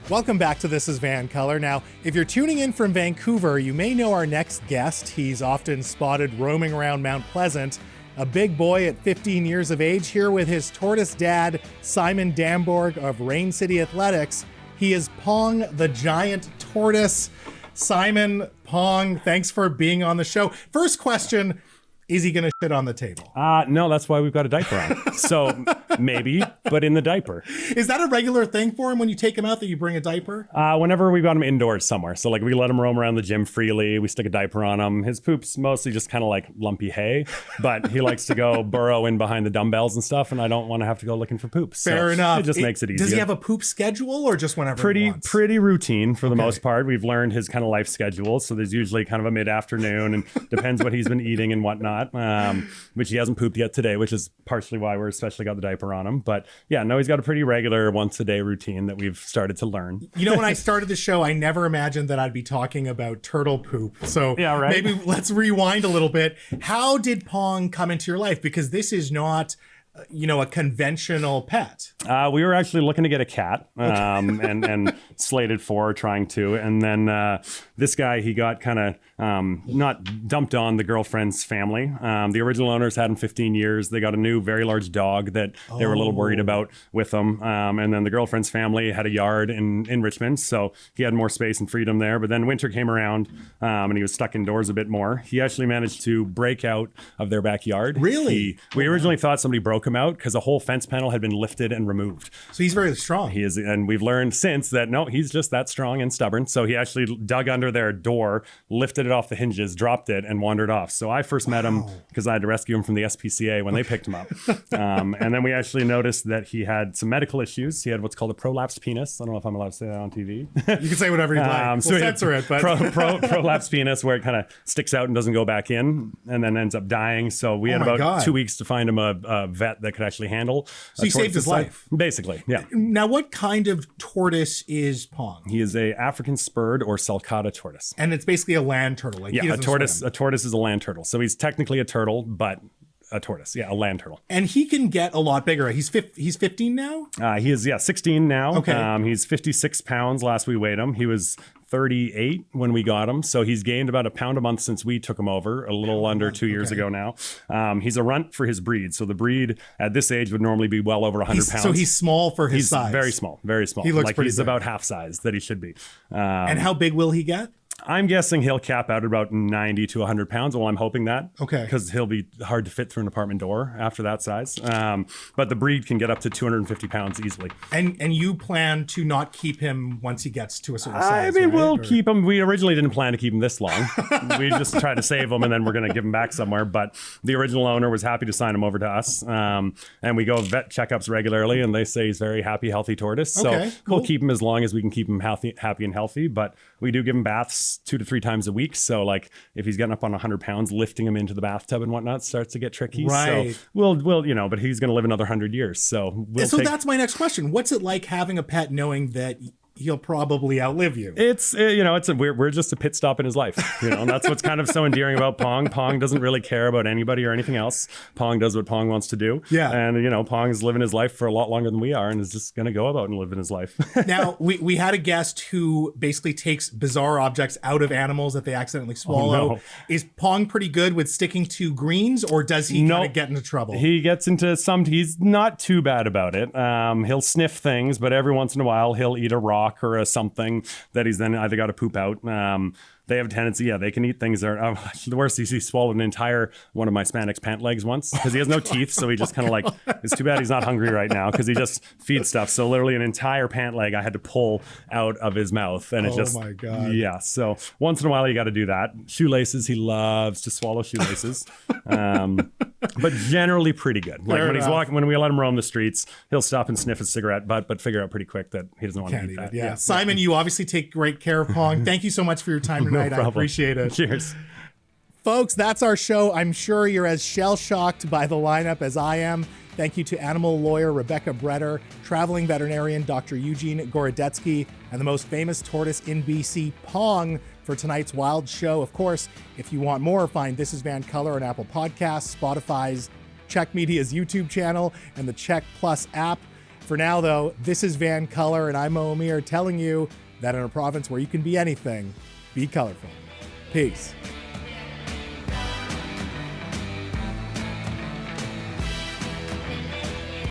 Welcome back to This is VANCOLOUR. Now, if you're tuning in from Vancouver, you may know our next guest. He's often spotted roaming around Mount Pleasant, a big boy at 15 years of age, here with his tortoise dad, Simon Damborg of Rain City Athletics. He is Pong the giant tortoise. Simon, Pong, thanks for being on the show. First question, is he going to shit on the table? No, that's why we've got a diaper on. So maybe, but in the diaper. Is that a regular thing for him when you take him out, that you bring a diaper? Whenever we've got him indoors somewhere. So like we let him roam around the gym freely. We stick a diaper on him. His poop's mostly just kind of like lumpy hay, but he likes to go burrow in behind the dumbbells and stuff, and I don't want to have to go looking for poop. Fair enough. It just makes it easier. Does he have a poop schedule or just whenever he wants? Pretty routine for the most part. We've learned his kind of life schedule. So there's usually kind of a mid-afternoon and depends what he's been eating and whatnot. Which he hasn't pooped yet today, which is partially why we're especially got the diaper on him. But yeah, no, he's got a pretty regular once a day routine that we've started to learn. You know, when I started the show, I never imagined that I'd be talking about turtle poop. So yeah, right? Maybe let's rewind a little bit. How did Pong come into your life? Because this is not, a conventional pet. We were actually looking to get a cat and slated for trying to. And then this guy, he got kind of not dumped on the girlfriend's family. The original owners had him 15 years. They got a new, very large dog that they were a little worried about with them. And then the girlfriend's family had a yard in Richmond. So he had more space and freedom there. But then winter came around and he was stuck indoors a bit more. He actually managed to break out of their backyard. Really? We originally thought somebody broke him out because a whole fence panel had been lifted and removed. So he's very strong. He is, and we've learned since that no, he's just that strong and stubborn. So he actually dug under their door, lifted it off the hinges, dropped it, and wandered off. So I first met him because I had to rescue him from the SPCA when they picked him up. And then we actually noticed that he had some medical issues. He had what's called a prolapsed penis. I don't know if I'm allowed to say that on TV. You can say whatever you like. We'll censor it, but prolapsed penis, where it kind of sticks out and doesn't go back in, and then ends up dying. So we had about 2 weeks to find him a vet that could actually handle. So he saved his life. Basically, yeah. Now, what kind of tortoise is Pong? He is a African spurred or sulcata tortoise. And it's basically a land turtle. Like, yeah, a tortoise is a land turtle. So he's technically a turtle, but a tortoise. Yeah, a land turtle. And he can get a lot bigger. He's 15 now? He is, 16 now. Okay. He's 56 pounds last we weighed him. He was 38 when we got him. So he's gained about a pound a month since we took him over, a little under 2 years ago now. He's a runt for his breed. So the breed at this age would normally be well over 100 pounds. So he's small for his size. Very small, very small. He looks pretty he's big. About half size that he should be. And how big will he get? I'm guessing he'll cap out at about 90 to 100 pounds. Well, I'm hoping that. Okay. Because he'll be hard to fit through an apartment door after that size. But the breed can get up to 250 pounds easily. And you plan to not keep him once he gets to a certain size, I mean, right? we'll keep him. We originally didn't plan to keep him this long. We just tried to save him, and then we're going to give him back somewhere. But the original owner was happy to sign him over to us. And we go vet checkups regularly, and they say he's very happy, healthy tortoise. So we'll keep him as long as we can keep him happy and healthy. But we do give him baths 2 to 3 times a week. So like if he's getting up on 100 pounds, lifting him into the bathtub and whatnot starts to get tricky. Right. So we'll but he's going to live another 100 years. So that's my next question. What's it like having a pet knowing that he'll probably outlive you? We're just a pit stop in his life, and that's what's kind of so endearing about Pong. Pong doesn't really care about anybody or anything else. Pong does what Pong wants to do. Yeah. And, Pong is living his life for a lot longer than we are and is just going to go about and live in his life. Now, we had a guest who basically takes bizarre objects out of animals that they accidentally swallow. Oh, no. Is Pong pretty good with sticking to greens, or does he kind of get into trouble? He gets into he's not too bad about it. He'll sniff things, but every once in a while he'll eat a rock or something that he's then either got to poop out. They have a tendency, they can eat things that are, the worst is he swallowed an entire one of my Spanx pant legs once because he has no teeth. So he just kind of it's too bad he's not hungry right now because he just feeds stuff. So literally an entire pant leg I had to pull out of his mouth. And it my God. Yeah. So once in a while you got to do that. Shoelaces, he loves to swallow shoelaces. But generally pretty good. Like when he's walking, when we let him roam the streets, he'll stop and sniff a cigarette butt, but figure out pretty quick that he doesn't want to eat that. Yeah. Simon, you obviously take great care of Pong. Thank you so much for your time tonight. No problem. I appreciate it. Cheers. Folks, that's our show. I'm sure you're as shell-shocked by the lineup as I am. Thank you to animal lawyer Rebecca Bretter, traveling veterinarian Dr. Eugene Gorodetsky, and the most famous tortoise in BC, Pong, for tonight's wild show. Of course, if you want more, find This is VANCOLOUR on Apple Podcasts, Spotify's CHEK Media's YouTube channel, and the CHEK Plus app. For now, though, this is VANCOLOUR, and I'm Mo Amir telling you that in a province where you can be anything, be colorful. Peace.